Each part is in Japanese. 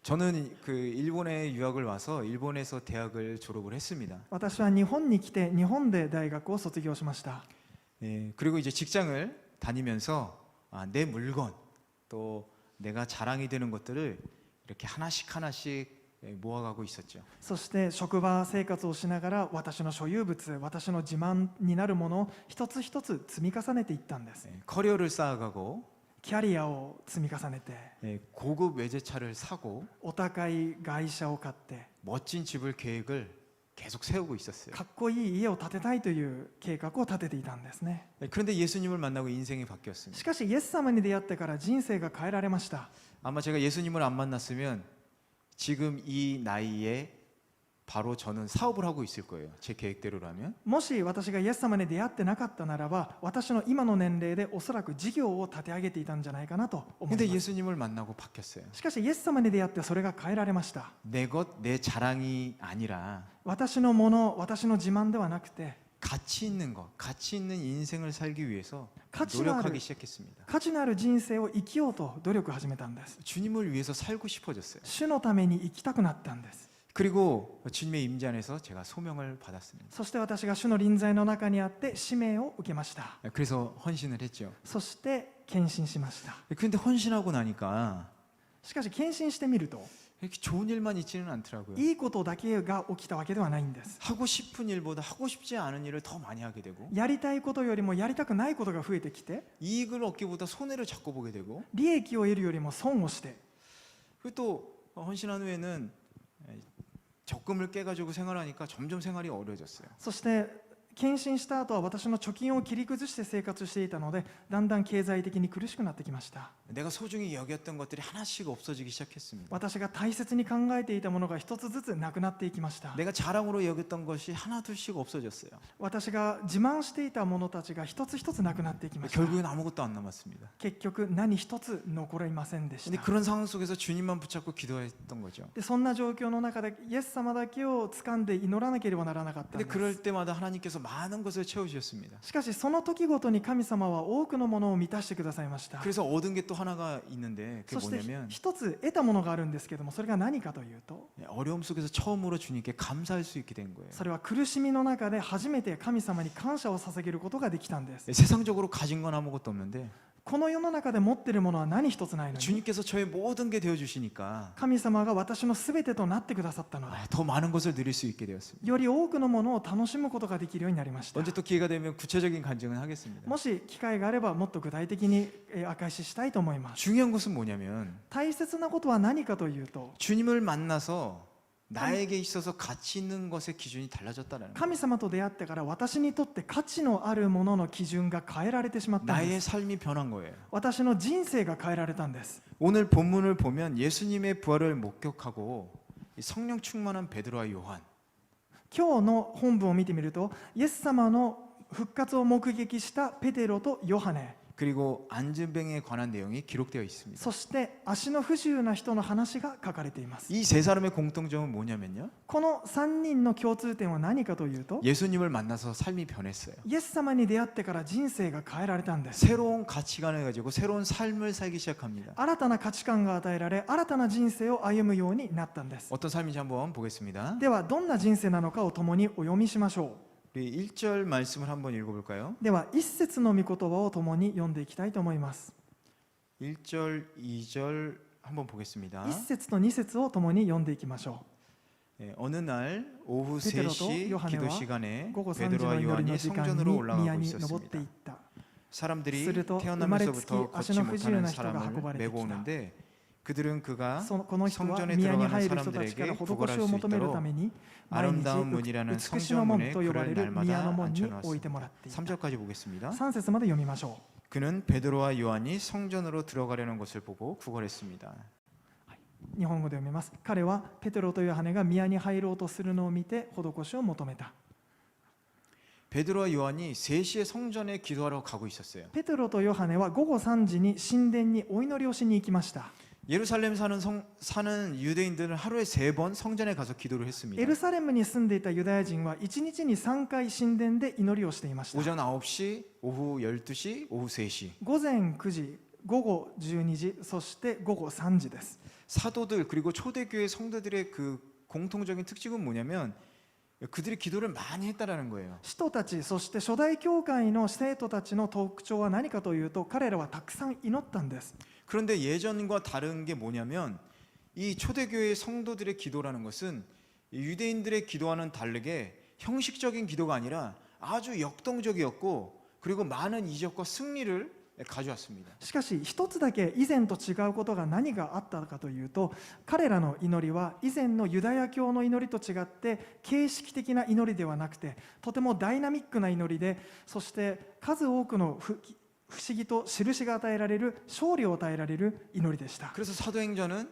저는 그 일본에 유학을 와서 일본에서 대학을 졸업을 했습니다. 私は日本に来て日本で大学を卒業しました。 그리고 이제 직장을 다니면서 내 물건 또 내가 자랑이 되는 것들을 이렇게 하나씩 하나씩 모아가고 있었죠. そして職場生活をしながら私の所有物、私の自慢になるものを一つ一つ積み重ねていったんです。 커리어를 쌓아가고 キャリアを積み重ねて、 고급 외제차를 사고 お高い外車を買って、 멋진 집을 계획을 계속 세우고 있었어요. かっこいい家を建てたいという計画を立てていたんですね。 그런데 예수님을 만나고 인생이 바뀌었습니다. しかしイエス様に出会ってから人生が変えられました。 아마 제가 예수님을 안 만났으면 지금 이 나이에 바로 저는 사업을 하고 있을 거예요. 제 계획대로라면. もし私がイエス様に出会ってなかったならば、私の今の年齢でおそらく事業を立て上げていたんじゃないかなと思い 근데 ます。 예수님을 만나고 바뀌었어요. しかしイエス様に出会ってそれが変えられました。 내 것, 내 자랑이 아니라 私のもの、私の自慢ではなくて、 가치 있는 것, 가치 있는 인생을 살기 위해서 가치가 노력하기 시작했습니다. 価値のある人生を生きようと努力を始めたんです。 주님을 위해서 살고 싶어졌어요. 主のために生きたくなったんです。 그리고 주님의 임재 안에서 제가 소명을 받았습니다. そして私が主の臨在の中にあって使命を受けました。 그래서 헌신을 했죠. そして献身しました。 그런데 헌신하고 나니까 しかし献身してみると 이렇게 좋은 일만 있지는 않더라고요. いいことだけが起きたわけではないんです。 하고 싶은 일보다 하고 싶지 않은 일을 더 많이 하게 되고 やりたいことよりもやりたくないことが増えてきて、 이익을 얻기보다 손해를 자꾸 보게 되고 利益を得るよりも損をして、 그리고 또 헌신한 후에는 적금을 깨가지고 생활하니까 점점 생활이 어려워졌어요. そして献身した後は私の貯金を切り崩して生活していたので、だんだん経済的に苦しくなってきました。 내가 소중히 여겼던 것들이 하나씩 없어지기 시작했습니다. 私が大切に考えていたものが一つずつなくなっていきました。 내가 자랑으로 여겼던 것이 하나둘씩 없어졌어요. 私が自慢していたものたちが一つ一つなくなっていきました。 결국엔 아무것도 안 남았습니다. 結局何一つ残りませんでし 근데 た。 그런 상황 속에서 주님만 붙잡고 기도했던 거죠. でそんな状況の中でイエス様だけを掴んで祈らなければならなかったん 근데 です。 그럴 때마다 하나님께서 많은 것을 채워주셨습니다. しかしその時ごとに神様は多くのものを満たしてくださいました。 그래서 얻은 게 또 하나가 있는데 그게 そして 뭐냐면 一つ得たものがあるんですけども、それが何かというと、 어려움 속에서 처음으로 주님께 감사할 수 있게 된 거예요. それは苦しみの中で初めて神様に感謝を捧げることができたんです。 세상적으로 가진 건 아무것도 없는데 この世の中で持っているものは何一つないのに、 주님께서 저의 모든 게 되어 주시니까 神様が私のすべてとなってくださったので、 더 많은 것을 누릴 수 있게 되었습니다. より多くのものを楽しむことができるようになりました。 언제 또 기회가 되면 구체적인 간증은 하겠습니다. もし機会があればもっと具体的に証ししたいと思います。 중요한 것은 뭐냐면 大切なことは何かというと、 주님을 만나서 나에게 있어서 가치 있는 것의 기준이 달라졌다는 거예요. 神様と出会ってから私にとって価値のあるものの基準が変えられてしまったんで 나의 す。 삶이 변한 거예요. 私の人生が変えられたんです。 오늘 본문을 보면 예수님의 부활을 목격하고 성령 충만한 베드로와 요한, 今日の本文を見てみると、イエス様の復活を目撃したペテロとヨハネ、 그리고 안전병에 관한 내용이 기록되어 있습니다. そして足の不自由な人の話が書かれています。 이 세 사람의 공통점은 뭐냐면요. この3人の共通点は何かというと、 예수님을 만나서 삶이 변했어요. イエス様に出会ってから人生が変えられたんです。 새로운 가치관을 가지고 새로운 삶을 살기 시작합니다. 新たな価値観が与えられ、新たな人生を歩むようになったんです。 어떤 삶인지 한번 보겠습니다. ではどんな人生なのかを共にお読みしましょう。 우리 1절 말씀을 한번 읽어볼까요? では一節の御言葉を共に読んでいきたいと思います。 1절, 2절 한번 보겠습니다. 一節と二節を共に読んでいきましょ 어느 날 오후 베드로도 3시 요한의 기도 う。 시간에 午後3時の 베드로와 祈り 요한이 の時間 성전으로 に 올라가고 宮に登ってい 있었습니다. った。 사람들이 すると 태어나면서부터 걷지生まれつき足の不自由 못하는 な人が 사람을 運ばれてきた。 메고 오는데 그들은 그가 この人は 성전에 宮に 들어가는 入る人たちから 사람들에게 施 구걸할 しを 수 求めるた 있도록 めに毎 아름다운 문이라는 日美しの門 성전문에 と呼ばれ 그를 る宮 날마다 の門に置いてもら 앉혀놨습니다. っていた。 3절까지 보겠습니다. 3節まで読みましょ 그는 베드로와 요한이 성전으로 들어가려는 것을 보고 구걸했습니다. う。日本語で読みます。彼はペテロとヨハネが宮に入ろうとするのを見て施しを求めた。 베드로와 요한이 3시에 성전에 기도하러 가고 있었어요. ペテロとヨハネは午後3時に神殿にお祈りをしに行きました。 예루살렘 사는 유대인들은 하루에 3번 성전에 가서 기도를 エ 했습니다. ルサレムに住んでいたユダヤ人は1日に3回神殿で祈りをしていました。 오전 9시, 오후 12시, 오후 3시. 午前9時、午後12時、そして午後3時です。 사도들 그리고 초대교회 성도들의 그 공통적인 특징은 뭐냐면 그들이 기도를 많이 했다라는 거예요. 使徒たち、そして初代教会の生徒たちの特徴は何かというと、彼らはたくさん祈ったんです。 그런데 예전과 다른 게 뭐냐면 이 초대교회 성도들의 기도라는 것은 유대인들의 기도와는 다르게 형식적인 기도가 아니라 아주 역동적이었고 그리고 많은 이적과 승리를 가져왔습니다. しかし一つだけ以前と違うことが何があったかというと、彼らの祈りは以前のユダヤ教の祈りと違って形式的な祈りではなくて、とてもダイナミックな祈りで、そして数多くの不思議と印が与えられる、勝利を与えられる祈りでした。 그래서 사도행전은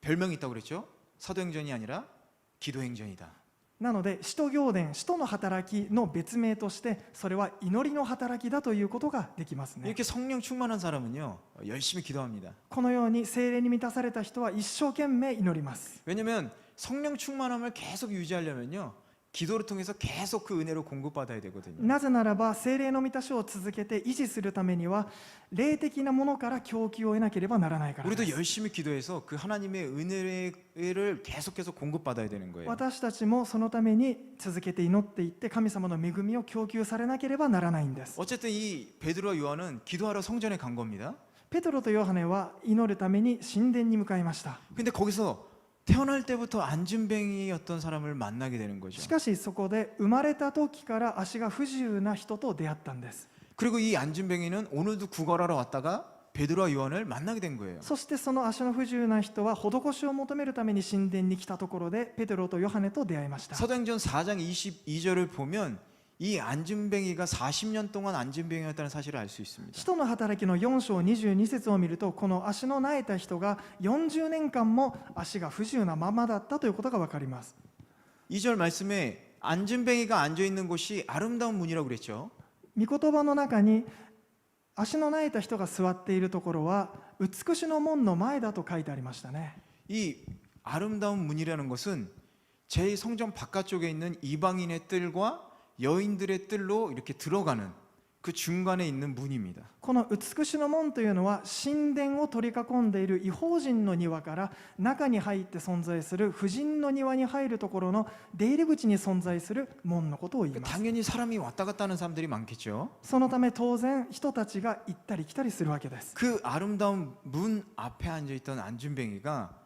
별명이 있다고 그랬죠. 사도행전이 아니라 기도행전이다. なので使徒行伝、使徒の働きの別名として、それは祈りの働きだということができますね。 이렇게 성령 충만한 사람은요 열심히 기도합니다. このように聖霊に満たされた人は一生懸命祈ります。 왜냐하면 성령 충만함을 계속 유지하려면요 기도를 통해서 계속 그 은혜로 공급받아야 되거든요. なぜならば聖霊の満たしを続けて維持するためには霊的なものから供給を得なければならないからで 우리도 す。 열심히 기도해서 그 하나님의 은혜를 계속해서 공급받아야 되는 거예요. 私たちもそのために続けて祈っていって神様の恵みを供給されなければならないんです。 어쨌든 이 베드로와 요한은 기도하러 성전에 간 겁니다. ペトロとヨハネは祈るために神殿に向かいました。 근데 거기서 태어날 때부터 안진뱅이였던 사람을 만나게 되는 し 거죠. かしそこで生まれた時から足が不自由な人と出会ったんです。 그리고 이 안진뱅이는 오늘도 구걸하러 왔다가 베드로와 요한을 만나게 된 거예요. そしてその足の不自由な人は施しを求めるために神殿に来たところでペテロとヨハネと出会いました。 사도행전 4장 22절을 보면 이 안진뱅이가 40년 동안 안진뱅이였다는 사실을 알 수 있습니다. 使徒の働きの4章22節を見ると、この足の苗えた人が40年間も足が不自由なままだったということが分かります。 2절 말씀에 안진뱅이가 앉아 있는 곳이 아름다운 문이라고 그랬죠. 御言葉の中に足の苗えた人が座っているところは美しの門の前だと書いてありましたね。 이 아름다운 문이라는 것은 제 성전 바깥쪽에 있는 이방인의 뜰과 여인들의 뜰로 이렇게 들어가는 그 중간에 있는 문입니다. この美しの門というのは神殿を取り囲んでいる異邦人の庭から中に入って存在する婦人の庭に入るところの出入り口に存在する門のことを言います。 당연히 사람이 왔다 갔다 하는 사람들이 많겠죠. そのため当然人たちが行ったり来たりするわけです。 그 아름다운 문 앞에 앉아 있던 안진뱅이가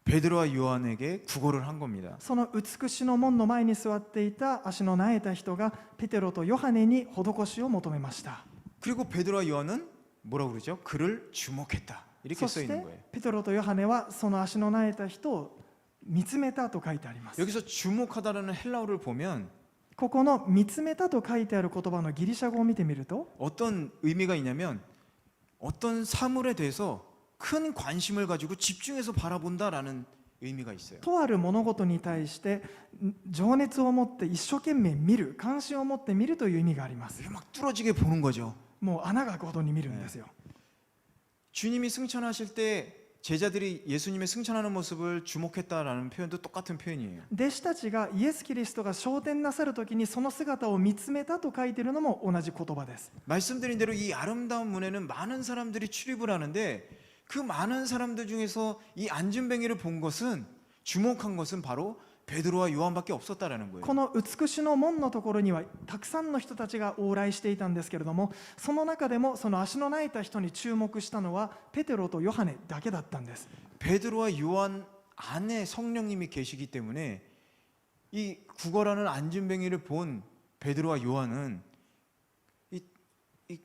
베드로와 요한에게 구걸을 한 겁니다. その美しの門の前に座っていた足の苗えた人がペテロとヨハネに施しを求めました。 그리고 베드로와 요한은 뭐라고 그러죠? 그를 주목했다. 이렇게 そ 써 し 있는 て 거예요. ペテロとヨハネはその足の苗えた人を見つめたと書いてあります。 여기서 주목하다라는 헬라어를 보면 ここの見つめたと書いてある言葉のギリシャ語を見てみると、 어떤 의미가 있냐면 어떤 사물에 대해서 큰 관심을 가지고 집중해서 바라본다라는 의미가 있어요. とある物事に対して情熱を持って一生懸命見る、関心を持って見るという意味があります。 막 뚫어지게 보는 거죠. もう穴が開くほどに見るんですよ。 주님이 승천하실 때 제자들이 예수님의 승천하는 모습을 주목했다라는 표현도 똑같은 표현이에요. 弟子たちがイエス・キリストが昇天なさる時にその姿を見つめたと書いているのも同じ言葉です。 말씀드린 대로 이 아름다운 문에는 많은 사람들이 출입을 하는데 그 많은 사람들 중에서 이 안진뱅이를 본 것은 주목한 것은 바로 베드로와 요한밖에 없었다라는 거예요. この美しの門のところにはたくさんの人たちが往来していたんですけれども、その中でもその足の苗えた人に注目したのはペテロとヨハネだけだったんです。 베드로와 요한 안에 성령님이 계시기 때문에 이 구걸하는 안진뱅이를 본 베드로와 요한은 이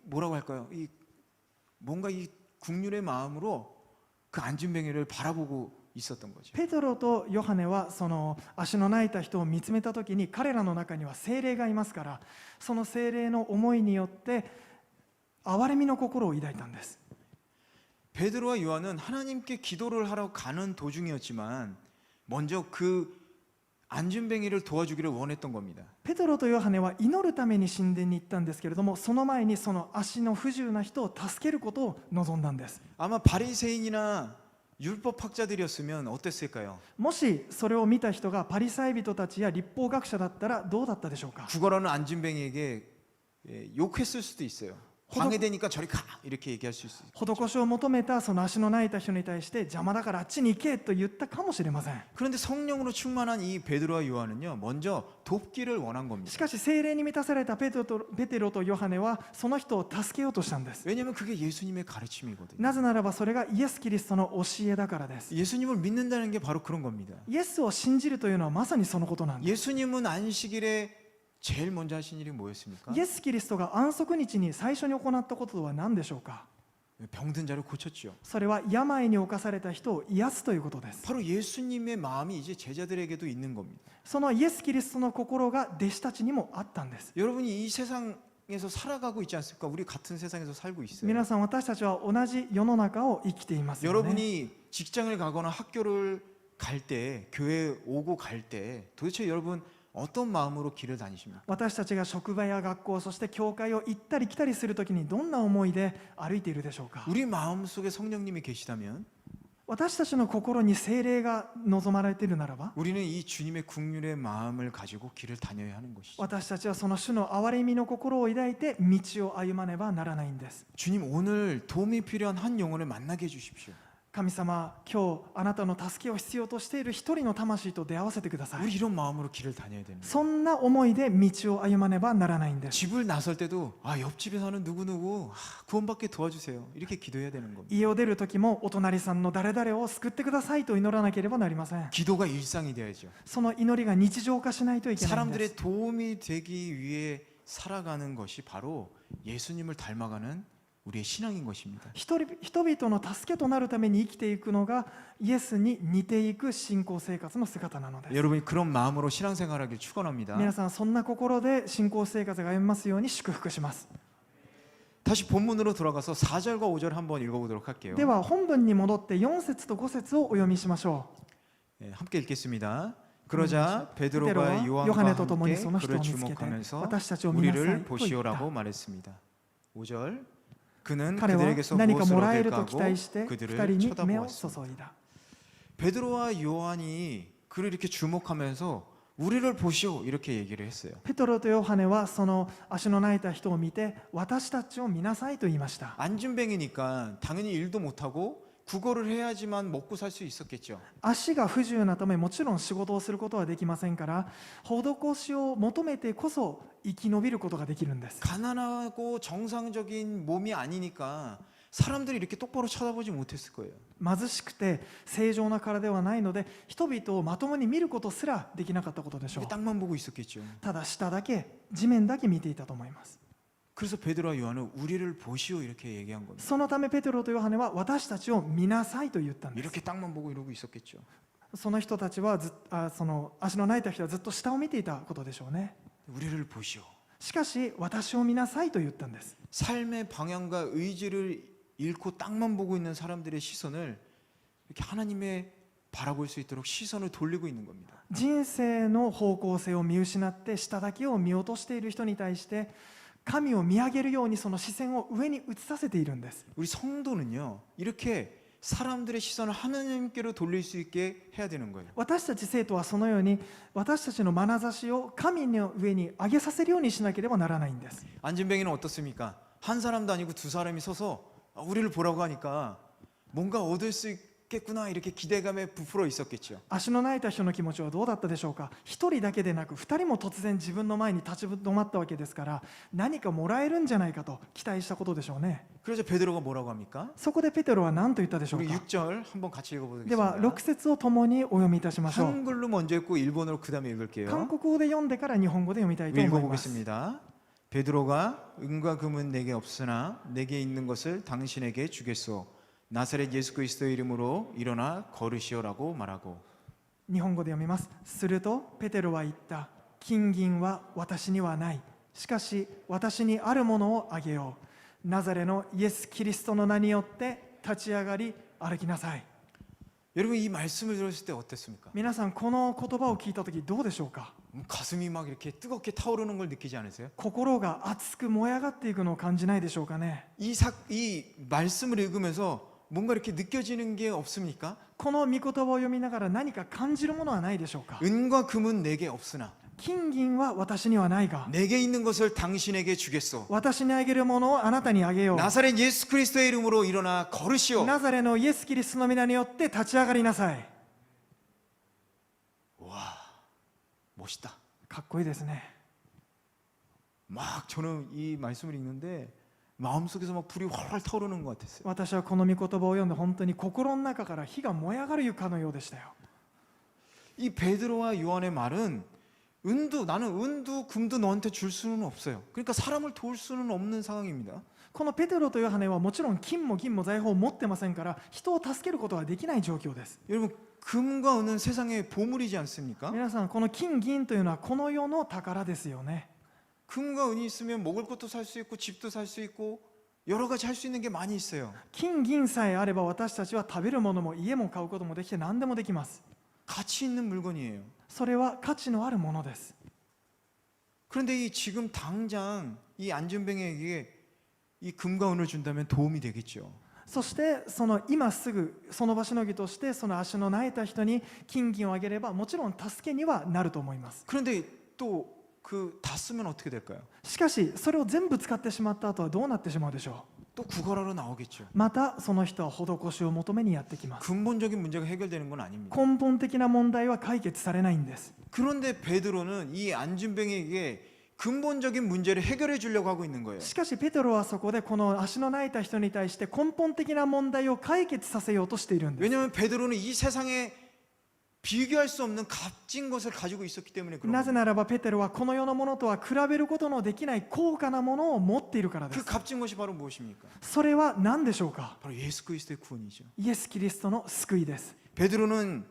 뭐라고 할까요? 이 뭔가 이 국률의 마음으로 그 안진뱅이를 바라보고 있었던 거죠. ペテロとヨハネはその足の苗えた人を見つめた時に彼らの中には聖霊がいますから、その聖霊の思いによって憐れみの心を抱いたんです。 베드로와 요한은 하나님께 기도를 하러 가는 도중이었지만 먼저 그 안진뱅이를 도와주기를 원했던 겁니다. ペテロとヨハネは祈るために神殿に行ったんですけれども、その前にその足の不自由な人を助けることを望んだんです。 아마 바리새인이나 율법학자들이었으면 어땠을까요? もしそれを見た人がパリサイ人たちや立法学者だったらどうだったでしょうか。 구걸하는 안진뱅이에게 욕했을 수도 있어요. 방해되니까 저리 가 이렇게 얘기할 수 있어요. 施しを求めたその足の泣いた人に対して邪魔だからあっちに行けと言ったかもしれません。 그런데 성령으로 충만한 이 베드로와 요한은요, 먼저 돕기를 원한 겁니다. しかし聖霊に満たされたペテロとヨハネはその人を助けようとしたんです。 왜냐하면 그게 예수님의 가르침이거든요. なぜならばそれがイエス・キリストの教えだからです。 예수님을 믿는다는 게 바로 그런 겁니다. イエスを信じるというのはまさにそのことなんです。 예수님은 안식일에 제일 먼저 하신 일이 뭐였습니까? イエス・キリストが安息日に最初に行ったこととは何でしょうか。 병든 자를 고쳤죠. それは病に侵された人を癒すということです。 바로 예수님의 마음이 이제 제자들에게도 있는 겁니다. そのイエス・キリストの心が弟子たちにもあったんです。 여러분이 이 세상에서 살아가고 있지 않습니까? 우리 같은 세상에서 살고 있어요. 皆さん、私たちは同じ世の中を生きていますよね。 여러분이 직장을 가거나 학교를 갈 때, 교회 오고 갈 때 도대체 여러분 어떤 마음으로 길을 다니십니까? 私たちが職場や学校、そして教会を行ったり来たりするときにどんな思いで歩いているでしょうか。 우리 마음속에 성령님이 계시다면 私たちの心に聖霊が望まれているならば、 우리는 이 주님의 국률의 마음을 가지고 길을 다녀야 하는 것이죠. 私たちはその主の憐れみの心を抱いて道を歩まねばならないんです。 주님 오늘 도움이 필요한 한 영혼을 만나게 해주십시오. 神様、今日あなたの助けを必要としている一人の魂と出会わせてくださ 우리 い。 이런 마음으로 길을 다녀야 되는 거예요. そんな思いで道を歩まねばならないんです。 집을 나설 때도 옆집에 사는 누구누구 구원받게 도와주세요. 이렇게 기도해야 되는 겁니다. 家を出るときもお隣さんの誰々を救ってくださいと祈らなければなりません。 기도가 일상이 돼야죠. その祈りが日常化しないといけないんです。 사람들의 도움이 되기 위해 살아가는 것이 바로 예수님을 닮아가는 우리의 신앙인 것입니다. 人々の助けとなるために生きていくのがイエスに似ていく信仰生活の姿なのです。 여러분이 그런 마음으로 신앙생활하길 축원합니다. 皆さん、そんな心で信仰生活が歩みますように祝福します。 다시 본문으로 돌아가서 4절과 5절 한번 읽어보도록 할게요. では本文に戻って4節と5節をお読みしましょう。 함께 읽겠습니다. 그러자 ペテロは 베드로가 ヨ 요한과 ハネと共に 함께 その人を 그를 見つけて 주목하면서 私たちを見なさい 우리를 と言った。 보시오라고 말했습니다. 5절 그는 彼は 그들에게서 何か 무엇을 もらえ 얻을까 ると 하고 期待して2 그들을 人に目を注 쳐다보았습니다. いだ。 베드로와 요한이 그를 이렇게 주목하면서 우리를 보시오 이렇게 얘기를 했어요. ペトロとヨハネはその足の泣いた人を見て私たちを見なさいと言いました。 안진뱅이니까 당연히 일도 못하고 국어를 해야지만 먹고 살 수 있었겠죠. 足が不自由なためもちろん仕事をすることはできませんから、施しを求めてこそ生き延びることができるんです。 가난하고 정상적인 몸이 아니니까 사람들이 이렇게 똑바로 쳐다보지 못했을 거예요. 貧しくて正常な体ではないので人々をまともに見ることすらできなかったことでしょう。 땅만 보고 있었겠죠. ただ下だけ、地面だけ見ていたと思います。 그래서 베드로와 요한은 우리를 보시오 이렇게 얘기한 겁니다. そのためペテロとヨハネは私たちを見なさいと言ったんです。 이렇게 땅만 보고 이러고 있었겠죠. その人たちはその足の泣いた人はずっと下を見ていたことでしょうね。 우리를 보시오. しかし私を見なさいと言ったんです。 삶의 방향과 의지를 잃고 땅만 보고 있는 사람들의 시선을 이렇게 하나님의 바라볼 수 있도록 시선을 돌리고 있는 겁니다. 人生の方向性を見失って下だけを見落としている人に対して神を見上げるようにその視線を上に移させているんです。 우리 성도는요 이렇게 사람들의 시선을 하나님께로 돌릴 수 있게 해야 되는 거예요. 私たち生徒はそのように私たちの眼差しを神の上に上げさせるようにしなければならないんです。 안진뱅이는 어떻습니까? 한 사람도 아니고 두 사람이 서서 우리를 보라고 하니까 뭔가 얻을 수 있겠구나 이렇게 기대감에 부풀어 있었겠죠. 足の泣いた人の気持ちはどうだったでしょうか。一人だけでなく二人も突然自分の前に立ち止まったわけですから何かもらえるんじゃないかと期待したことでしょうね。 그래서 베드로가 뭐라고 합니까? そこでペテロは何と言ったでしょう 우리 か。 6절 한번 같이 では 읽어보겠습니다. 6節を共にお読みいたしましょう。 한글로 먼저 읽고 일본어로 그 다음에 읽을게요. 韓国語で読んでから日本語で読みたいと思います。 읽어보겠습니다. 베드로가 은과 금은 내게 없으나 내게 있는 것을 당신에게 주겠소. 나사렛 예수 그리스도의 이름으로 일어나 걸으시오라고 말하고. 日本語で読みます。するとペテロは言った。金銀は私にはない。しかし私にあるものをあげよう。ナザレのイエス・キリストの名によって立ち上がり歩きなさい。 여러분 이 말씀을 들었을 때 어땠습니까? 皆さんこの言葉を聞いたときどうでしょうか。 가슴이 막 이렇게 뜨겁게 타오르는 걸 느끼지 않으세요? 心が熱く燃え上がっていくのを感じないでしょうかね。 이 말씀을 읽으면서 뭔가 이렇게 느껴지는 게 없습니까? この御言葉を読みながら何か感じるものはないでしょうか。 은과 금은 내게 없으나 金銀は私にはないが 내게 있는 것을 당신에게 주겠소. 私にあげるものをあなたにあげよう 나사렛 예수 그리스도의 이름으로 일어나 걸으시오. ナザレのイエス・キリストの皆によって立ち上がりなさい 와, 멋있다. かっこいいですね 막 저는 이 말씀을 읽는데 마음속에서 막 불이 활활 타오르는 것 같았어요. 私はこの御言葉を読んで本当に心の中から火が燃え上がるかのようでしたよ 이 베드로와 요한의 말은 나는 은도 금도 너한테 줄 수는 없어요. 그러니까 사람을 도울 수는 없는 상황입니다. このペテロとヨハネはもちろん金も銀も財宝を持ってませんから人を助けることはできない状況です 여러분 금과 은은 세상의 보물이지 않습니까? 皆さんこの金銀というのはこの世の宝ですよね 금과 은이 있으면 먹을 것도 살 수 있고 집도 살 수 있고 여러 가지 할 수 있는 게 많이 있어요. 金銀さえあれば私たちは食べるものも家も買うこともできて何でもできます 가치 있는 물건이에요. それは価値のあるものです 그런데 지금 당장 이 안준뱅에게 이 금과 은을 준다면 도움이 되겠죠. そしてその今すぐその場しのぎとしてその足の苗えた人に金銀をあげればもちろん助けにはなると思います 그런데 또 다 쓰면 어떻게 될까요? しかしそれを全部使ってしまった後はどうなってしまうでしょ 또 구걸하러 나오겠죠. うまたその人は施しを求めにやってきます 근본적인 문제가 해결되는 건 아닙니다. 根本的な問題は解決されないんです 그런데 베드로는 이 안준뱅에게 근본적인 문제를 해결해 주려고 하고 있는 거예요. しかしペテロはそこでこの足の苗えた人に対して根本的な問題を解決させようとしているんです 왜냐하면 베드로는 이 세상에 비교할 수 없는 값진 것을 가지고 있었기 때문에 그런 なぜ 거예요. ならばペテロはこの世のものとは比べることのできない高価なものを持っているからで 그 す 값진 것이 바로 무엇입니까? それは何でしょうか 바로 예수 그리스도의 구원이죠. イエス・キリストの救いです 베드로는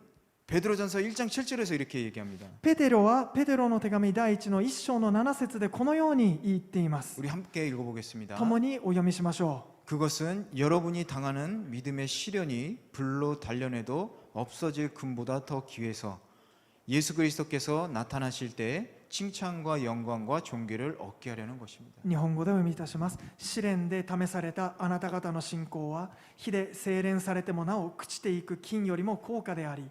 베드로전서 1장 7절에서 이렇게 얘기합니다. ペテロはペテロの手紙第1の1章の7節でこのように言っています 우리 함께 읽어보겠습니다. 共にお読みしましょ 그것은 여러분이 당하는 믿음의 시련이 불로 단련해도 없어질 금보다 더 귀해서 예수 그리스도께서 나타나실 때 칭찬과 영광과 존귀를 얻게 하려는 것입니다. う日本語でお読みいたします試練で試されたあなた方の信仰は火で精錬されてもなお朽ちていく金よりも高価であり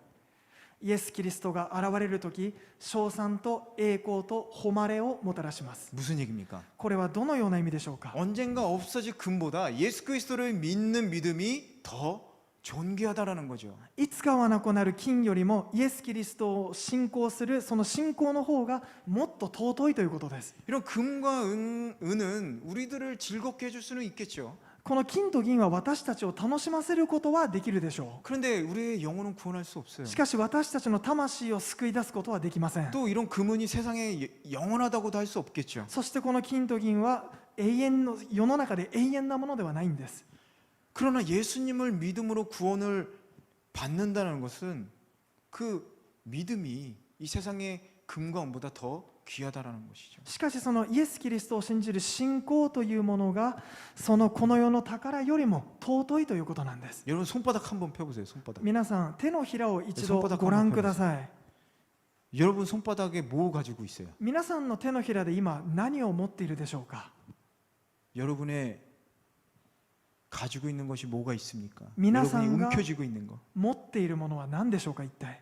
イエス・キリストが現れるとき称賛と栄光と誉れをもたらします 무슨 얘기입니까? これはどのような意味でしょうか 언젠가 없어질 금보다 예수 그리스도를 믿는 믿음이 더 존귀하다라는 거죠. いつかはなくなる金よりもイエス・キリストを信仰するその信仰の方がもっと尊いということです 이런 금과 은은 우리들을 즐겁게 해줄 수는 있겠죠. この金と銀は私たちを楽しませることはできるでしょ 그런데 우리의 영혼은 구원할 수 없어요. うしかし私たちの魂を救い出すことはできません 또 이런 금은이 세상에 영원하다고도 할 수 없겠죠. そしてこの金と銀は永遠の世の中で永遠なものではないんです 그러나 예수님을 믿음으로 구원을 받는다는 것은 그 믿음이 이 세상의 금과 은보다 더 귀하다라는 것이죠. しかしそのイエス・キリストを信じる信仰というものがそのこの世の宝よりも尊いということなんです 여러분 손바닥 한번 펴보세요. 손바닥. 皆さん手のひらを一度ご覧ください 여러분 손바닥에 뭐 가지고 있어요? 皆さんの手のひらで今何を持っているでしょうか 여러분의 가지고 있는 것이 뭐가 있습니까? 미나상가- 여러분이 움켜쥐고 있는 거. 持っているものは何でしょうか一体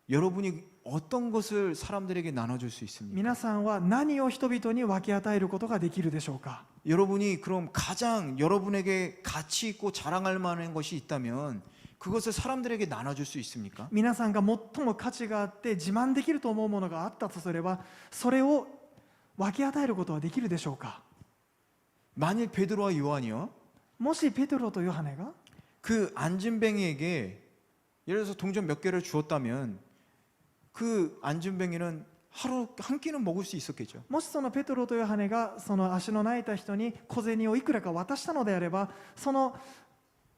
여러분이 어떤 것을 사람들에게 나눠줄 수 있습니까? 皆さんは何を人々に分け与えることができるでしょうか 여러분이 그럼 가장 여러분에게 가치 있고 자랑할 만한 것이 있다면 그것을 사람들에게 나눠줄 수 있습니까? 皆さんが最も価値があって自慢できると思うものがあったとすればそれを分け与えることはできるでしょうか 만일 베드로와 요한이요 もしペテロとヨハネが 그 안진뱅이에게 예를 들어서 동전 몇 개를 주었다면 그 안진뱅이는 하루 한 끼는 먹을 수 있었겠죠. もしそのペテロとヨハネがその足の苗えた人に小銭をいくらか渡したのであればその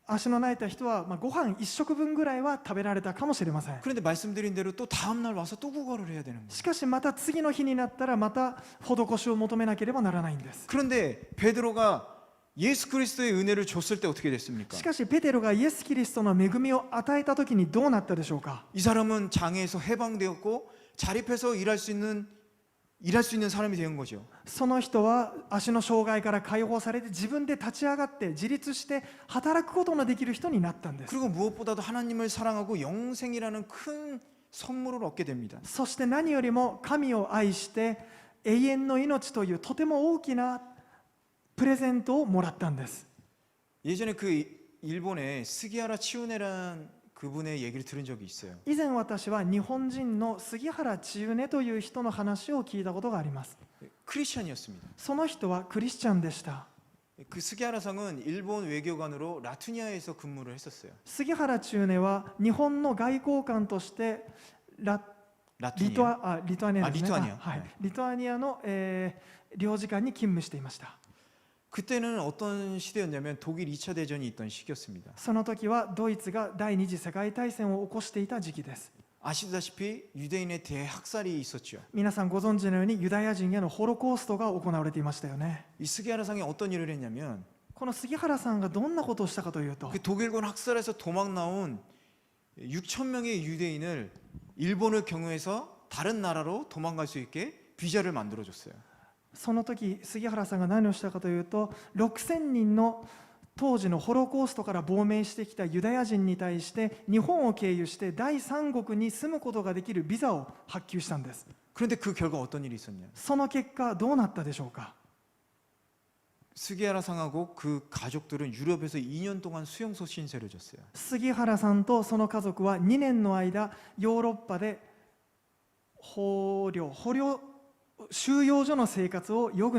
足の苗えた人はご飯1食分ぐらいは食べられたかもしれません 그런데 말씀드린 대로 또 다음 날 와서 또 구걸을 해야 되는 거예요. しかしまた次の日になったらまた施しを求めなければならないんです 그런데 베드로가 예수 그리스도의 은혜를 줬을 때 어떻게 됐습니까? しかしペテロがイエス・キリストの恵みを与えた時にどうなったでしょうか 이 사람은 장애에서 해방되었고 자립해서 일할 수 있는 사람이 된 거죠. その人は足の障害から解放されて自分で立ち上がって自立して働くことのできる人になったんです 그리고 무엇보다도 하나님을 사랑하고 영생이라는 큰 선물을 얻게 됩니다. そして何よりも神を愛して永遠の命というとても大きなプレゼントをもらったんです。 예전에 그 일본의 스기하라 치우네란 그분의 얘기를 들은 적이 있어요. 以前私は日本人の杉原千畝という人の話を聞いたことがあります。 크리스찬이었습니다. その人はクリスチャンでした。 그 스기하라 상은 일본 외교관으로 라투니아에서 근무를 했었어요. 杉原千畝は日本の外交官としてリト 라투니아. リトアニアですね。リトアニア。はいはい。リトアニアの、領事館に勤務していました。 그때는 어떤 시대였냐면 독일 2차 대전이 있던 시기였습니다. その時はドイツが第二次世界大戦を起こしていた時期です。 아시다시피 유대인의 대학살이 있었죠. 皆さんご存知のようにユダヤ人へのホロコーストが行われていましたよね。 이 스기하라 상이 어떤 일을 했냐면 この杉原さんがどんなことをしたかというと、 그 독일군 학살에서 도망 나온 6천 명의 유대인을 일본을 경유해서 다른 나라로 도망갈 수 있게 비자를 만들어 줬어요. その時杉原さんが何をしたかというと、6000人の当時のホロコーストから亡命してきたユダヤ人に対して日本を経由して第三国に住むことができるビザを発給したんです。 그런데 그 결과 어떤 일이 있었냐? その結果どうなったでしょうか。 스기하라 상하고 그 가족들은 유럽에서 2년 동안 수용소 신세를 졌어요. 杉原さんとその家族は2年の間ヨーロッパで捕虜収容所の生活を余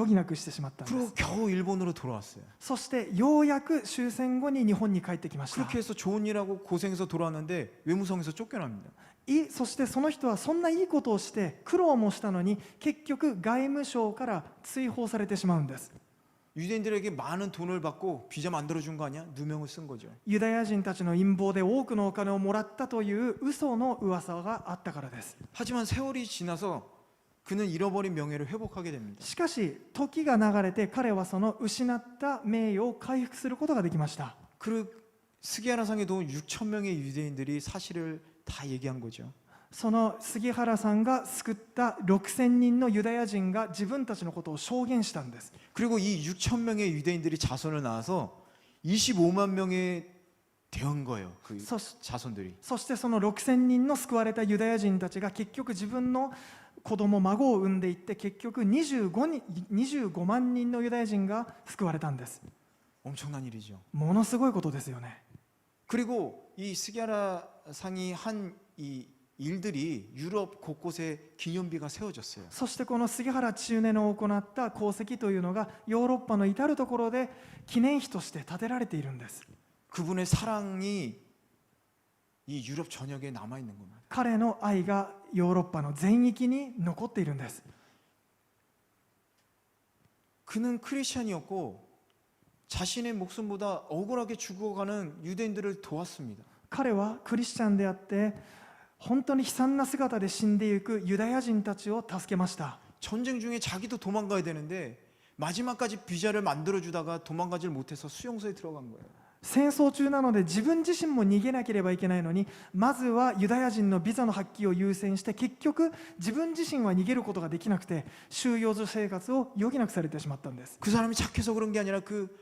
儀なくしてしまったんで 그리고 す。 겨우 일본으로 돌아왔어요. そしてようやく終戦後に日本に帰ってきました。 그렇게 해서 좋은 일하고 고생해서 돌아왔는데 외무성에서 쫓겨납니다. そしてその人はそんないいことをして苦労もしたのに結局外務省から追放されてしまうんです。 유대인들에게 많은 돈을 받고 비자 만들어준 거 아니야? 누명을 쓴 거죠. ユダヤ人たちの陰謀で多くのお金をもらったという嘘の噂があったからです。 하지만 세월이 지나서 그는 잃어버린 명예를 회복하게 됩니다. しかし時が流れて彼はその失った名誉を回復することができました。 그 스기하라 상에도 6천 명의 유대인들이 사실을 다 얘기한 거죠. その杉原さんが救った6000人のユダヤ人が自分たちのことを証言したんです。 그리고 이 6천 명의 유대인들이 자손을 낳아서 25만 명이 된 거예요. 그 자손들이. そしてその6000人の救われたユダヤ人たちが結局自分の子供孫を産んでいって結局25万人のユダヤ人が救われたんです。 엄청난 일이죠. ものすごいことですよね。 그리고 이 스기하라 상이 한 이 일들이 유럽 곳곳에 기념비가 세워졌어요. そしてこの杉原千畝の行った功績というのがヨーロッパの至るところで記念碑として建てられているんです。 그분의 사랑이 이 유럽 전역에 남아 있는 겁니다. 彼の愛がヨーロッパの全域に残っているんです。 그는 크리스찬이었고 자신의 목숨보다 억울하게 죽어가는 유대인들을 도왔습니다. 彼はクリスチャンであって本当に悲惨な姿で死んでいくユダヤ人たちを助けました。 전쟁 중에 자기도 도망가야 되는데 마지막까지 비자를 만들어주다가 도망가질 못해서 수용소에 들어간 거예요. 戦争中なので自分自身も逃げなければいけないのにまずはユダヤ人のビザの発揮を優先して結局自分自身は逃げることができなくて収容所生活を余儀なくされてしまったんです。 그 사람이 착해서 그런 게 아니라 그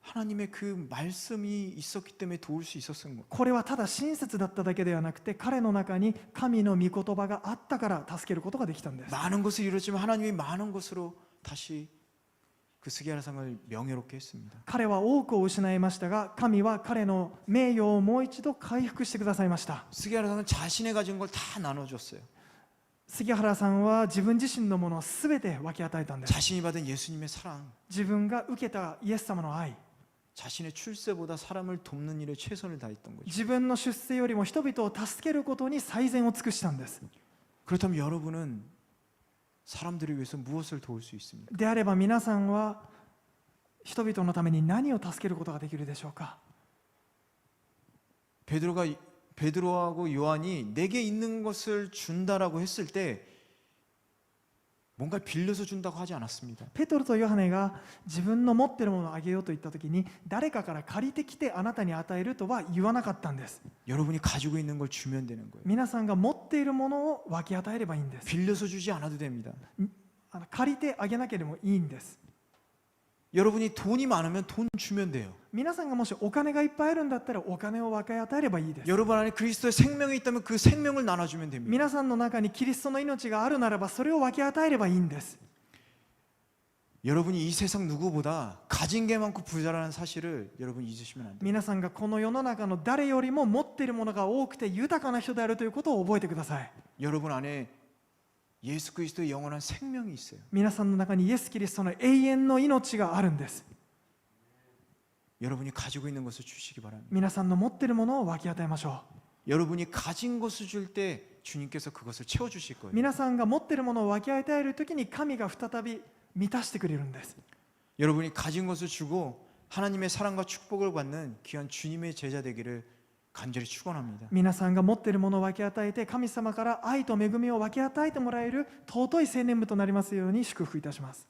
하나님의 그 말씀이 있었기 때문에 도울 수 있었던 거예요. これはただ親切だっただけではなくて彼の中に神の御言葉があったから助けることができたんです。 많은 것을 이뤘지만 하나님이 많은 것으로 다시 그 스기하라 상을 명예롭게 했습니다. 彼は多くを失いましたが神は彼の名誉をもう一度回復してくださいました。 스기하라 상은 자신의 가진 걸 다 나눠줬어요. 杉原さんは自分自身のものを全て分け与えたんです。 자신이 받은 예수님의 사랑, 自分が受けたイエス様の愛、 자신의 출세보다 사람을 돕는 일에 최선을 다했던 거죠. 自分の出世よりも人々を助けることに最善を尽くしたんです。 그렇다면 여러분은 사람들을 위해서 무엇을 도울 수 있습니까? であれば皆さんは人々のために何を助けることができるでしょうか。 베드로하고 요한이 내게 있는 것을 준다라고 했을 때 뭔가 빌려서 준다고 하지 않았습니다. ペトロとヨハネが自分の持っているものをあげようと言ったときに誰かから借りてきてあなたに与えるとは言わなかったんです。 여러분이 가지고 있는 걸 주면 되는 거예요. 皆さんが持っているものを分け与えればいいんです。 빌려서 주지 않아도 됩니다. 借りてあげなければいいんです。 여러분이 돈이 많으면 돈 주면 돼요. 皆さんがもしお金がいっぱいあるんだったらお金を分け与えればいいです。 여러분 안에 그리스도의 생명이 있다면 그 생명을 나눠주면 됩니다. 皆さんの中にキリストの命があるならばそれを分け与えればいいんです。 여러분이 이 세상 누구보다 가진 게 많고 부자라는 사실을 여러분 잊으시면 안 돼요. 皆さんがこの世の中の誰よりも持っているものが多くて豊かな人であるということを覚えてください。 여러분 안에 예수 그리스도의 영원한 생명이 있어요. 皆さんの中にイエス・キリストの永遠の命があるんです。 여러분이 가지고 있는 것을 주시기 바랍니다. 皆さんの持っているものを分け与えましょ 여러분이 가진 것을 줄 때 주님께서 그것을 채워주실 う。 거예요. 皆さんが持っているものを分け与えるときに神が再び満たしてくれるんです。 여러분이 가진 것을 주고 하나님의 사랑과 축복을 받는 귀한 주님의 제자 되기를 간절히 축원합니다. 皆さんが持っているものを分け与えて神様から愛と恵みを分け与えてもらえる尊い青年部となりますように祝福いたします。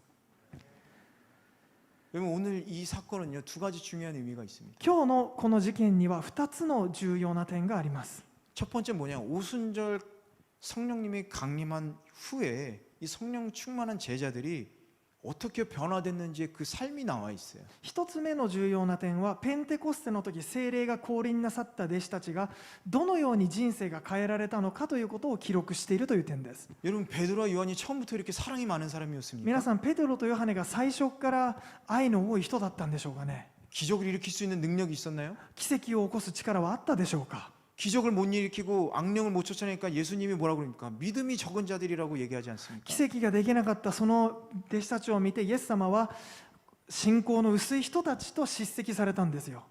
여러분 오늘 이 사건은요 2가지 중요한 의미가 있습니다. 今日のこの事件には2つの重要な点があります。 첫 번째 뭐냐, 오순절 성령님이 강림한 후에 이 성령 충만한 제자들이 어떻게 변화됐는지 그 삶이 나와 있어요. 一つ目の重要な点はペンテコステの時聖霊が降臨なさった弟子たちがどのように人生が変えられたのかということを記録しているという点です。 여러분 베드로와 요한이 처음부터 이렇게 사랑이 많은 사람이었습니까? 皆さんペテロとヨハネが最初から愛の多い人だったんでしょうかね。 기적을 일으킬 수 있는 능력이 있었나요? 奇跡を起こす力はあったでしょうか。 기적을 못 일으키고 악령을 못 쫓아내니까 예수님이 뭐라고 그럽니까? 믿음이 적은 자들이라고 얘기하지 않습니까? 奇跡ができなかったその弟子たちを見てイエス様は信仰の薄い人たちと叱責されたんですよ。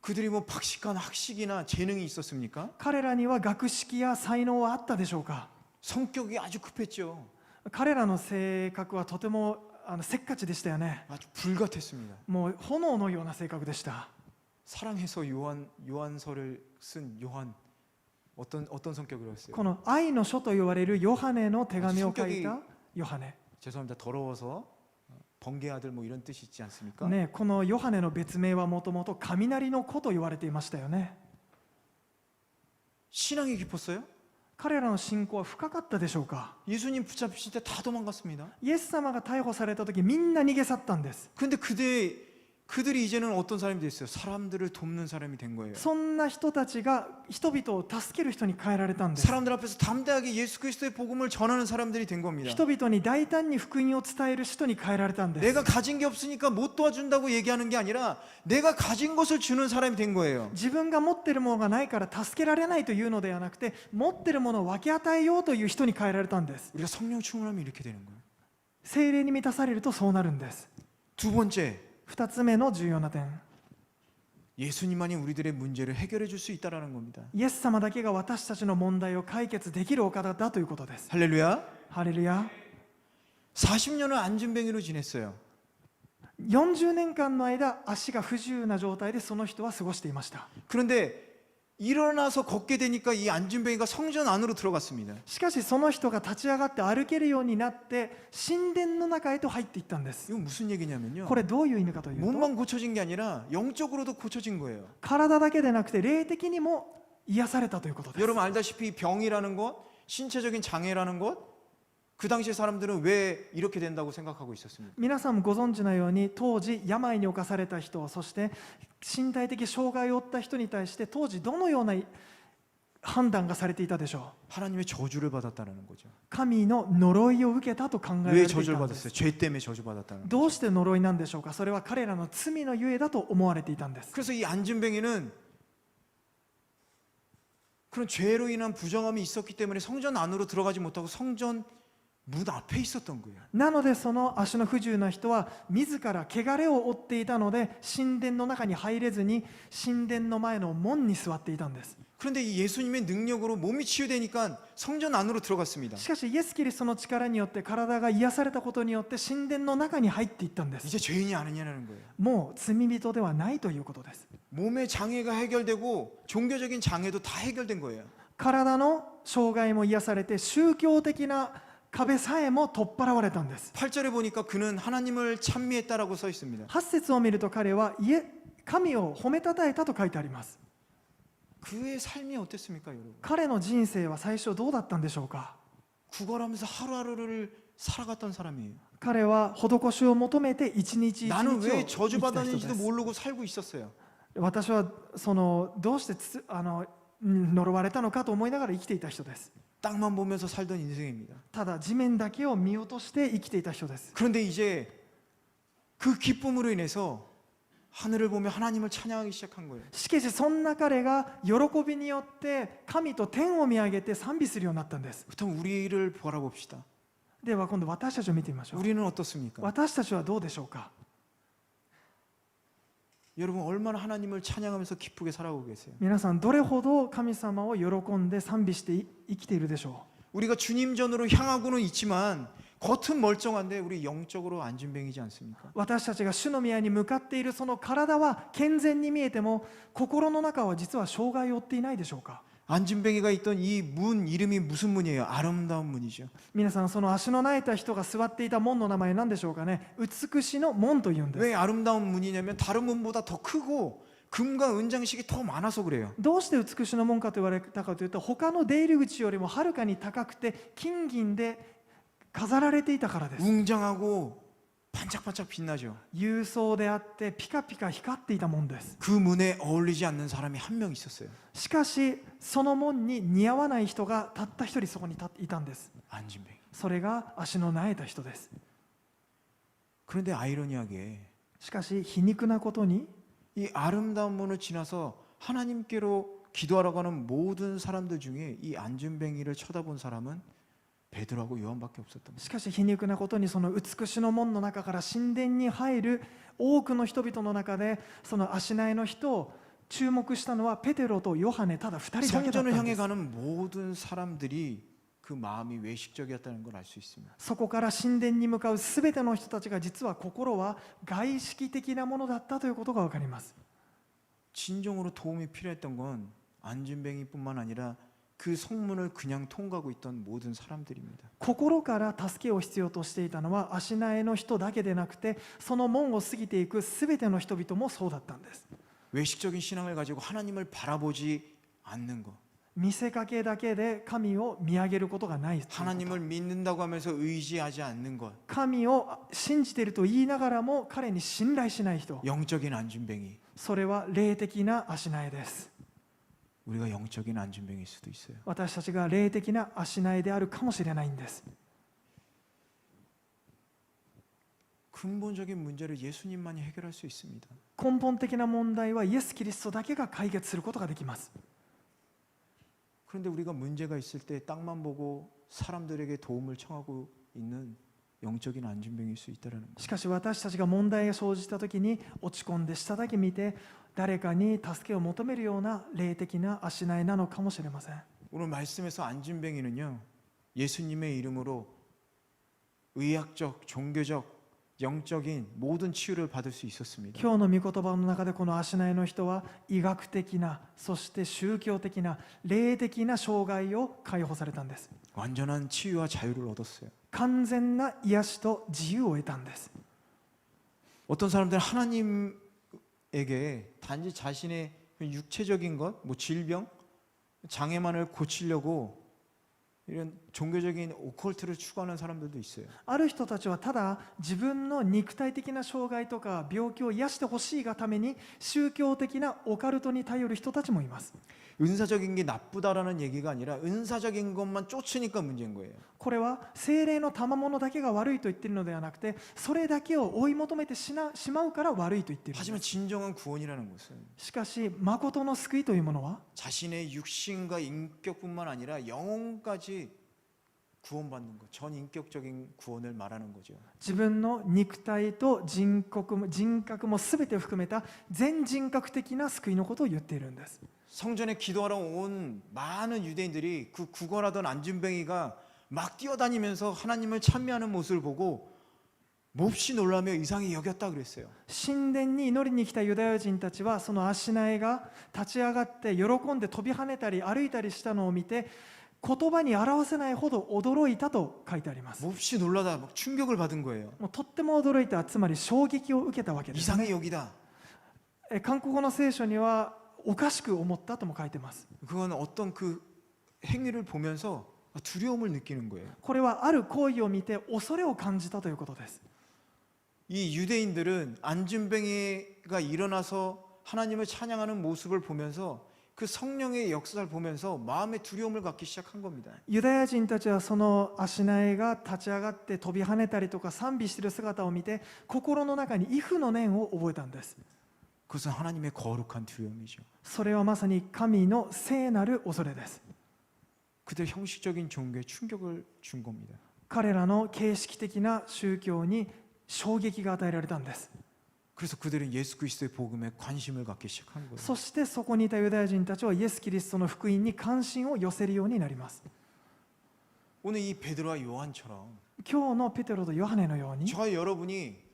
그들이 뭐 박식한 학식이나 재능이 있었습니까? 彼らには学識や才能はあったでしょうか。 성격이 아주 급했죠. 彼らの性格はとてもせっかちでしたよね。 아주 불같았습니다. もう炎のような性格でした。 사랑해서 요한서를 쓴 요한 어떤 성격으로 했어요? この愛の書と言われるヨハネの手紙を書いたヨハネ、 죄송합니다. 더러워서 번개 아들 뭐 이런 뜻이 있지 않습니까? ね、このヨハネの別名はもともと雷の子と言われていましたよね。 신앙이 깊었어요? 彼らの信仰は深かったでしょうか。 예수님 붙잡히실 때 다 도망갔습니다. イエス様が逮捕された時みんな逃げ去ったんです。 근데 그들이 이제는 어떤 사람이 됐어요? 사람들을 돕는 사람이 된 거예요. そんな人たちが人々を助ける人に変えられたんです。 사람들 앞에서 담대하게 예수 그리스도의 복음을 전하는 사람들이 된 겁니다. 人々に大胆に福音を伝える人に変えられたんです。 내가 가진 게 없으니까 못 도와준다고 얘기하는 게 아니라 내가 가진 것을 주는 사람이 된 거예요. 自分が持っているものがないから助けられないというのではなくて持っているものを分け与えようという人に変えられたんです。 우리가 성령 충만하면 이렇게 되는 거예요. 聖霊に満たされるとそうなるんです。 두 번째, 2つ目の重要な点、 예수님만이 우리들의 문제를 해결해 줄 수 있다라는 겁니다. イエス様だけが私たちの問題を解決できるお方だということです。 할렐루야. ハレルヤ。 40년을 안진뱅이로 지냈어요. 40年間の間足が不自由な状態でその人は過ごしていました。 그런데 일어나서 걷게 되니까 이 안진뱅이가 성전 안으로 들어갔습니다. しかしその人が立ち上がって歩けるようになって神殿の中へと入っていったんです。 이거 무슨 얘기냐면요. これどういう意味かというと 몸만 고쳐진 게 아니라 영적으로도 고쳐진 거예요. 体だけでなくて霊的にも癒されたということです。 여러분 알다시피 병이라는 것, 신체적인 장애라는 것, 그 당시 사람들은 왜 이렇게 된다고 생각하고 있었습니까? 皆さんもご存知のように当時病に侵された人、そして身体的障害を負った人に対して当時どのような判断がされていたでしょう。 하나님의 저주를 받았다는 거죠. 神の呪いを受けたと考えられ 왜 ていた 저주를 んです。 받았어요? 죄 때문에 저주받았다는 거죠. どうして呪いなんでしょうか。それは彼らの罪のゆえだと思われていたんです。 그래서 이 안진뱅이는 그런 죄로 인한 부정함이 있었기 때문에 성전 안으로 들어가지 못하고 성전 문 앞에 있었던 거예요. なのでその足の不自由な人は自ら汚れを負っていたので神殿の中に入れずに神殿の前の門に座っていたんです。 그런데 이 예수님의 능력으로 몸이 치유되니까 성전 안으로 들어갔습니다. しかしイエス・キリストの力によって体が癒されたことによって神殿の中に入っていったんです。 이제 죄인이 아니냐는 거예요. もう罪人ではないということです。 몸의 장애가 해결되고 종교적인 장애도 다 해결된 거예요. 体の障害も癒されて宗教的な壁さえも取っ払われたんです。 8절에 보니까 그는 하나님을 찬미했다라고 써 있습니다. 8節を見ると彼は神を褒めたたえたと書いてあります。 그의 삶이 어땠습니까, 여러분? 彼の人生は最初どうだったんでしょうか。 구걸하면서 하루하루를 살아갔던 사람이에요. 彼は施しを求めて一日一日を 나는 生 왜 きた人 저주받았는지도 です。 모르고 살고 있었어요. 私はどうして呪われたのかと思いながら生きていた人です。 땅만 보면서 살던 인생입니다. ただ地面だけを見落として生きていた人です。 그런데 이제 그 기쁨으로 인해서 하늘을 보며 하나님을 찬양하기 시작한 거예요. しかしそんな彼が喜びによって神と天を見上げて賛美するようになったんです。 그렇다면 우리를 바라봅시다. では今度私たちを見てみましょう。 우리는 어떻습니까? 私たちはどうでしょうか。 여러분 얼마나 하나님을 찬양하면서 기쁘게 살아오고 계세요? 皆さんどれほど神様を喜んで賛美して生きているでしょ 우리가 주님 전으로 향하고는 있지만 겉은 멀쩡한데 우리 영적으로 안진뱅이지 않습니까? う。私たちが主の宮に向かっているその体は健全に見えても心の中は実は障害を負っていないでしょうか。 안진뱅이가 있던 이 문 이름이 무슨 문이에요? 아름다운 문이죠. 皆さんその足の苗えた人が座っていた門の名前何でしょうかね。美しの門というんです。 왜 아름다운 문이냐면 다른 문보다 더 크고 금과 은장식이 더 많아서 그래요. どうして美しの門かと言われたかというと他の出入り口よりもはるかに高くて金銀で飾られていたからです。 웅장하고 반짝반짝 빛나죠. 勇壮であってピカピカ光っていた門です。 그 문에 어울리지 않는 사람이 한 명 있었어요. しかしその門に似合わない人がたった一人そこにいたんです。 안진뱅이. それが足の苗えた人です。 그런데 아이러니하게 しかし皮肉なことに 이 아름다운 문을 지나서 하나님께로 기도하러 가는 모든 사람들 중에 이 안진뱅이를 쳐다본 사람은 베드로하고 요한밖에 없었던 거예요. しかし皮肉なことにその美しの門の中から神殿に入る多くの人々の中でその足苗の人を注目したのはペテロとヨハネただ2人だけだった 성전을 ん 향해 です。 가는 모든 사람들이 그 마음이 외식적이었다는 걸 알 수 있습니다. そこから神殿に向かうすべての人たちが実は心は外識的なものだったということが分かります。 진정으로 도움이 필요했던 건 안진뱅이뿐만 아니라 그 성문을 그냥 통과하고 있던 모든 사람들입니다. 心から助けを必要としていたのは足苗の人だけでなくてその門を過ぎていくすべての人々もそうだったんです。 외식적인 신앙을 가지고 하나님을 바라보지 않는 것, 見せかけだけで神を見上げることがないということ。 하나님을 믿는다고 하면서 의지하지 않는 것, 神を信じていると言いながらも彼に信頼しない人、 영적인 안진뱅이. それは霊的な足苗です。 우리가 영적인 안진뱅이일 수도 있어요. 私たちが霊的な足苗であるかもしれないんです。 근본적인 문제를 예수님만이 해결할 수 있습니다. 根本的な問題はイエス・キリストだけが解決することができます。 그런데 우리가 문제가 있을 때 땅만 보고 사람들에게 도움을 청하고 있는 영적인 안진뱅이일 수 있다는 것. しかし私たちが問題が生じたときに落ち込んで下だけ見て誰かに助けを求めるような霊的な足苗なのかもしれません。 오늘 말씀에서 안진뱅이는요, 예수님의 이름으로 의학적, 종교적, 영적인 모든 치유를 받을 수 있었습니다. 今日の御言葉の中でこの足苗の人は医学的なそして宗教的な霊的な障害を解放されたんです。 완전한 치유와 자유를 얻었어요. 完全な癒しと自由を得たんです。 어떤 사람들은 하나님에게 단지 자신의 육체적인 것, 뭐 질병, 장애만을 고치려고 이런 종교적인 오컬트를 추구하는 사람들도 있어요. ある人たちはただ自分の肉体的な障害とか病気を癒してほしいがために宗教的なオカルトに頼る人たちもいます。 은사적인 게 나쁘다라는 얘기가 아니라 은사적인 것만 쫓으니까 문제인 거예요. これは精霊の賜物だけが悪いと言っているのではなくてそれだけを追い求めてしまうから悪いと言っているんで 하지만 す。 진정한 구원이라는 것은 しかし誠の救いというものは 자신의 육신과 인격뿐만 아니라 영혼까지 구원받는 것, 전 인격적인 구원을 말하는 거죠. 自分の肉体と人格も全て含めた全人格的な救いのことを言っているんです。 성전에 기도하러 온 많은 유대인들이 그 구걸하던 안진뱅이가 막 뛰어다니면서 하나님을 찬미하는 모습을 보고 몹시 놀라며 이상히 여겼다 그랬어요. 神殿に祈りに来たユダヤ人たちはその足苗が立ち上がって喜んで飛び跳ねたり歩いたりしたのを見て言葉に表せないほど驚いたと書いてあります。 몹시 놀라다 막 충격을 받은 거예요. もうとっても驚いた、つまり衝撃を受けたわけです。 이상히 여기다. 韓国語の聖書にはおかしく思ったとも書いてます。 그건 어떤 그 행위를 보면서 두려움을 느끼는 거예요. これはある行為を見て恐れを感じたということです。 이 유대인들은 안진뱅이가 일어나서 하나님을 찬양하는 모습을 보면서 그 성령의 역사를 보면서 마음에 두려움을 갖기 시작한 겁니다. ユダヤ人たちはその足苗が立ち上がって飛び跳ねたりとか賛美している姿を見て心の中に畏怖の念を覚えたんです。 그것은 하나님의 거룩한 두려움이죠. それはまさに神の聖なる恐れです。 그들 형식적인 종교에 충격을 준 겁니다. 彼らの形式的な宗教に衝撃が与えられたんです。 그래서 그들은 예수 그리스도의 복음에 관심을 갖기 시작한 거예요. そしてそこにいたユダヤ人たちはイエス・キリストの福音に関心を寄せるようになります。 오늘 이 베드로와 요한처럼 今日のペテロとヨハネのように 저와 여러분이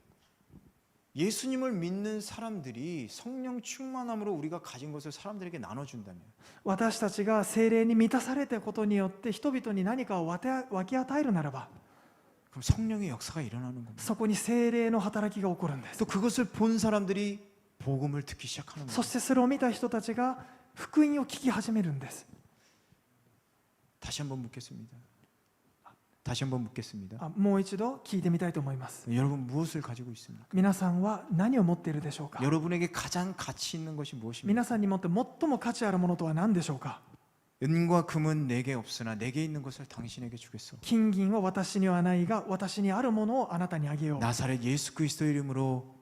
예수님을 믿는 사람들이 성령 충만함으로 우리가 가진 것을 사람들에게 나눠준다면 私たちが聖霊に満たされたことによって人々に何かを分け与えるならば 그럼 성령의 역사가 일어나는 겁니다. そこに聖霊の働きが起こるんです。 또 그것을 본 사람들이 복음을 듣기 시작하는 そ 거예요. してそれを見た人たちが福音を聞き始めるんです。 다시 한번 묻겠습니다. 다시 한번 묻겠습니다. もう一度聞いてみたいと思います。 여러분 무엇을 가지고 있습니까? 皆さんは何を持っているでしょうか。 여러분에게 가장 가치 있는 것이 무엇입니까? 皆さんにとって最も価値あるものとは何でしょうか。 은과 금은 내게 없으나 내게 있는 것을 당신에게 주겠소. 金銀は私にはないが私にあるものをあなたにあげよう。 나사렛 예수 그리스도 이름으로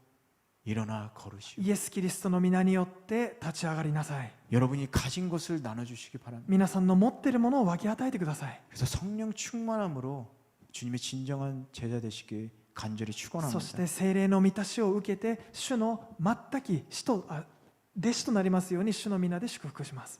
일어나 걸으시오. イエス・キリストの皆によって立ち上がりなさい。 여러분이 가진 것을 나눠주시기 바랍니다. 皆さんの持っているものを分け与えてください。 그래서 성령 충만함으로 주님의 진정한 제자 되시길 간절히 そ 축원합니다. して聖霊の満たしを受けて主の全き弟子となりますように主の皆で祝福します。